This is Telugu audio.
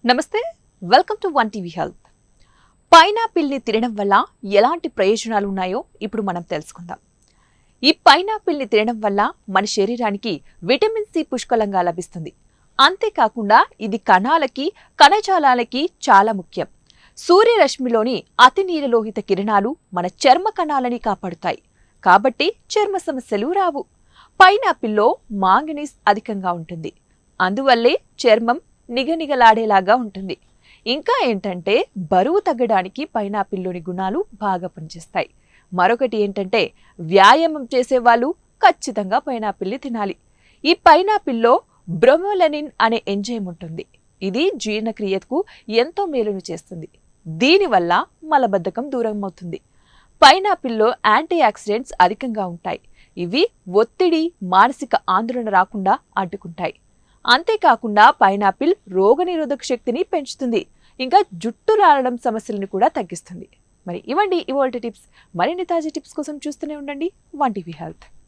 నమస్తే, welcome to One TV health. పైనాపిల్ని తినడం వల్ల ఎలాంటి ప్రయోజనాలు ఉన్నాయో ఇప్పుడు మనం తెలుసుకుందాం. ఈ పైనాపిల్ని తినడం వల్ల మన శరీరానికి విటమిన్ సి పుష్కలంగా లభిస్తుంది. అంతేకాకుండా ఇది కణాలకి, కణజాలాలకి చాలా ముఖ్యం. సూర్యరశ్మిలోని అతి నీలలోహిత కిరణాలు మన చర్మ కణాలని కాపాడుతాయి. కాబట్టి చర్మ సమస్యలు రావు. పైనాపిల్లో మాంగనీస్ అధికంగా ఉంటుంది. అందువల్లే చర్మం నిగనిగలాడేలాగా ఉంటుంది. ఇంకా ఏంటంటే బరువు తగ్గడానికి పైనాపిల్లోని గుణాలు బాగా పనిచేస్తాయి. మరొకటి ఏంటంటే వ్యాయామం చేసేవాళ్ళు ఖచ్చితంగా పైనాపిల్ని తినాలి. ఈ పైనాపిల్లో బ్రోమోలనిన్ అనే ఎంజైమ్ ఉంటుంది. ఇది జీర్ణక్రియకు ఎంతో మేలును చేస్తుంది. దీనివల్ల మలబద్ధకం దూరం అవుతుంది. పైనాపిల్లో యాంటీ ఆక్సిడెంట్స్ అధికంగా ఉంటాయి. ఇవి ఒత్తిడి, మానసిక ఆందోళన రాకుండా అడ్డుకుంటాయి. అంతేకాకుండా పైనాపిల్ రోగనిరోధక శక్తిని పెంచుతుంది. ఇంకా జుట్టు రాలడం సమస్యలను కూడా తగ్గిస్తుంది. మరి ఇవ్వండి ఇవాల్టి టిప్స్. మరిన్ని తాజా టిప్స్ కోసం చూస్తూనే ఉండండి వన్ టీవీ హెల్త్.